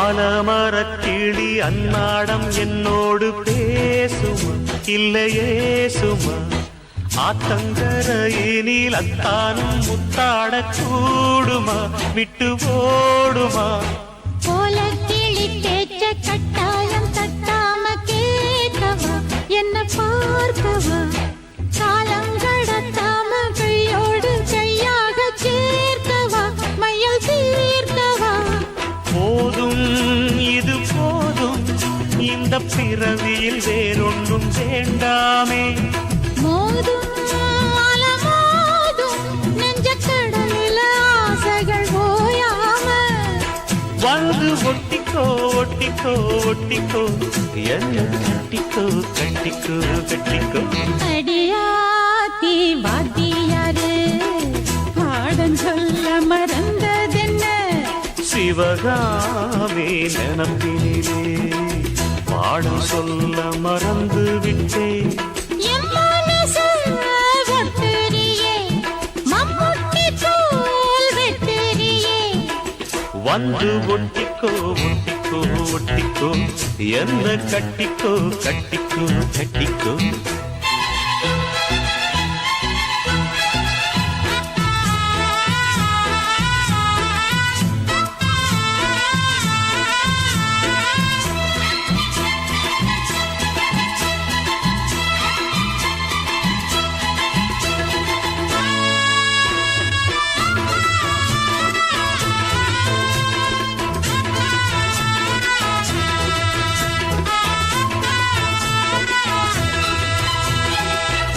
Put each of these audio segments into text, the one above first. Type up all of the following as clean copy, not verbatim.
ஆலமரக்கிளி அன்னாடம் என்னோடு பேசுமா இல்லையே சுமா ஆத்தங்கரையினில் அத்தானும் முத்தாட கூடுமா விட்டு ஓடுமா போல கிளி கேட்ட கட்டாயம் தட்டாம கேட்கவா என்ன பார்க்கவா காலங்கடத்தாம கையோடு கையாக சேர்க்கவா மையல் தீர்க்கவா போதும் இது போதும் இந்த பிறவியில் வேறொன்றும் வேண்டாமே மோதும் அலமோதும் நெஞ்ச கடலில் ஆசைகள் ஓயாம வந்து ஒட்டிக்கோ ஒட்டிக்கோ ஒட்டிக்கோ என்ன கட்டிக்கோ கட்டிக்கோ கட்டிக்கோ அடியாத்தி வாத்தியாரு பாடம் சொல்ல மறந்ததென்ன சிவகாமி நினப்பினிலே பாடம் சொல்ல மறந்து விட்டேன் என் மனசு ஒட்டுறியே மம்முட்டி தோல் வெட்டுறியே வந்து ஒட்டிக்கோ ஒட்டிக்கோ ஒட்டிக்கோ என்ன கட்டிக்கோ கட்டிக்கோ கட்டிக்கோ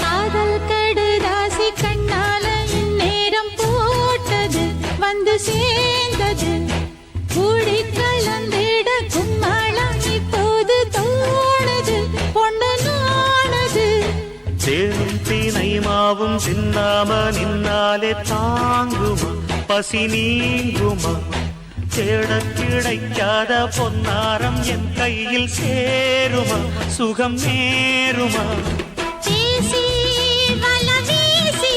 காதல் கடுதாசி கண்ணால இந்நேரம் போட்டது வந்து சேர்ந்தது கூடி கலந்திட கும்மாளம் இப்போது தோணுது பொண்ணு நானது தேனும் தீனை மாவும் தின்னாம நின்னாலே தாங்குமா பசி நீங்குமா தேட கிடைக்காத பொன்னாரம் என் கையில் சேருமா சுகம் நேருமா பேசி வல வீசி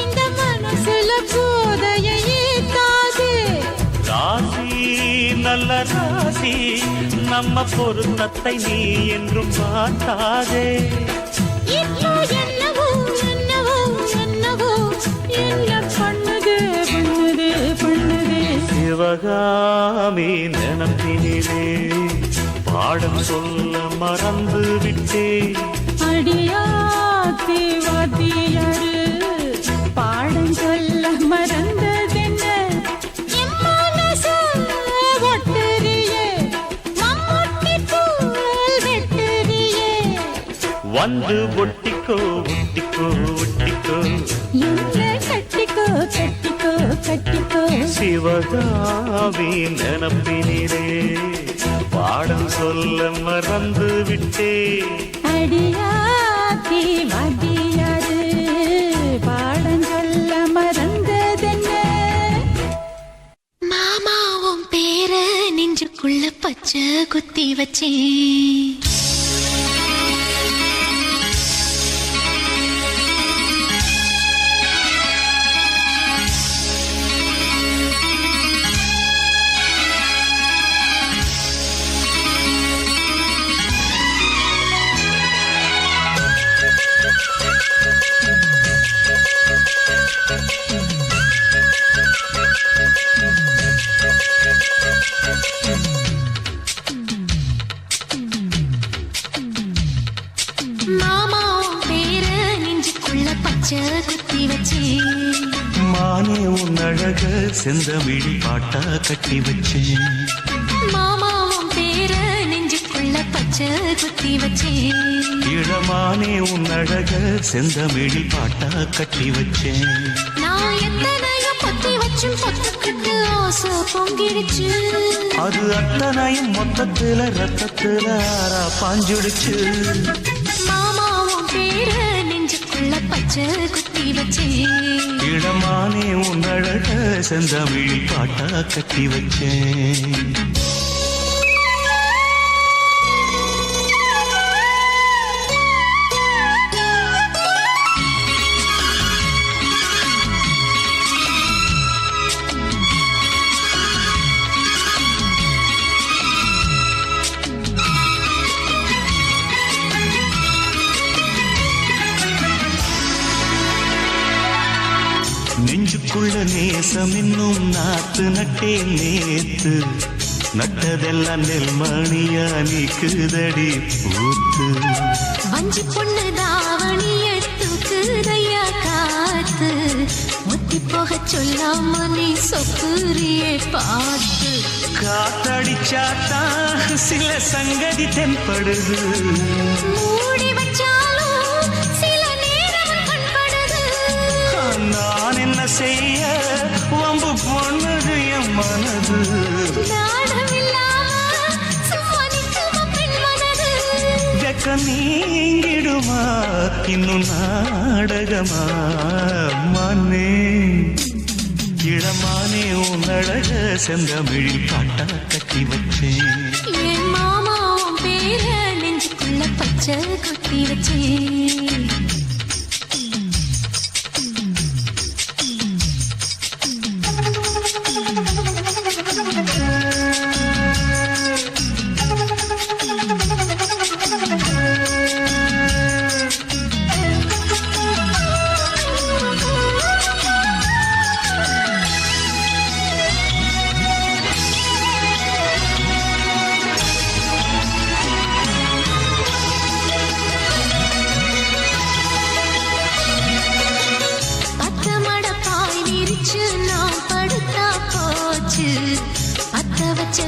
இந்த மனசுல போதையை ஏத்தாது ராசி நல்ல ராசி நம்ம பொருத்தத்தை நீ என்றும் மாட்டாதே இப்போ என்னவோ என்னவோ என்னவோ என்ன பண்ணுது பண்ணுது பண்ணுது சிவகாமி நினப்பினிலே பாடம் சொல்ல மறந்து விட்டேன் அடியாத்தி வாத்தியாரு பாடம் சொல்ல மறந்ததென்ன என் மனசு ஒட்டுறியே மம்முட்டி தோல் வெட்டுறியே வந்து ஒட்டிக்கோ ஒட்டிக்கோ ஒட்டிக்கோ என்ன கட்டிக்கோ கட்டிக்கோ கட்டிக்கோ சிவகாமி நினப்பினிலே பாடம் சொல்ல மறந்து விட்டேன் அடியாத்தி வாத்தியாரு பாடம் சொல்ல மறந்ததென்ன மாமாவும் பேர நெஞ்சுக்குள்ள பச்சை குத்தி வச்சேன் குத்தி வச்சேன் மானே உன் அழக செந்தமிழி பாட்டா கட்டி வச்சேன் மாமாவும் பேர நெஞ்சுக்குள்ள பச்சை குத்தி வச்சேன் இளமானே உன் அழக செந்தமிழி பாட்டா கட்டி வச்சேன் நான் எத்தனையோ பத்தி வச்சும் பத்துக்கிட்டு ஆசை பொங்கிடுச்சு அது அத்தனையும் மொத்தத்துல ரத்தத்துல ஆறா பாஞ்சுடுச்சு மாமாவும் பேர நெஞ்சுக்குள்ள பச்சை குத்தி வச்சேன் இளமானே உன் அழக செந்தமிழி பாட்டா கட்டி வச்சேன் நெஞ்சுக்குள்ள நேசம் இன்னும் நாத்து நட்டே நேத்து நட்டதெல்லாம் நெல்மணியா நீக்குதடி பூத்து வஞ்சி பொண்ணு தாவணிய தூக்குதையா காத்து முத்தி போக சொல்லாம நீ சொக்குரியே பார்த்து காத்தடிச்சாத்தான் சில சங்கதி தென்படுது மூடி வச்சாலும் சில நேரம் கண்படுது நான் என்ன செய்ய வம்பு பொண்ணுது என் மனது நாடமில்லாம சும்மா நிற்குமா பெண் மனது வெக்க நீங்கிடுமா இன்னும் நாடகமா மன்னே இளமானே உன் அழக செந்தமிழில் பாட்டா கட்டி வச்சேன் என் மாமா உன் பேர நெஞ்சுக்குள்ள பச்சை குத்தி வச்சேன்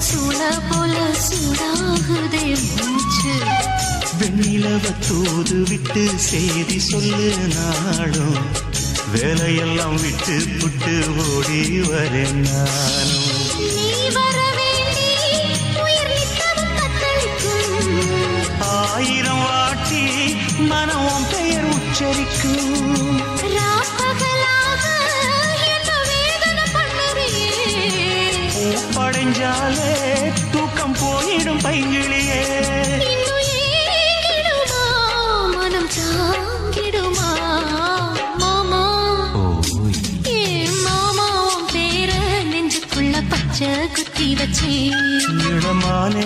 சூட போல சூடாகுதே மூச்சு வெண்ணிலவ தூது விட்டு செய்தி சொல்லு நாளும் வேலையெல்லாம் விட்டு புட்டு ஓடி வரேன் நானும் நீ வர வேண்டி உயிர் நித்தமும் தத்தளிக்கும் 1000 வாட்டி மனம் பெயர் உச்சரிக்கும் ராப்பகலாக என்ன வேதனை பண்ணுறியே படைஞ்சாலே தூக்கம் போயிடும் பைங்கிளியே இன்னும் ஏங்கிடுமா மனம் தாங்கிடுமா மாமா ஏ மாமா உன் பேர நெஞ்சுக்குள்ள பச்சை குத்தி வச்சேன் இடமானே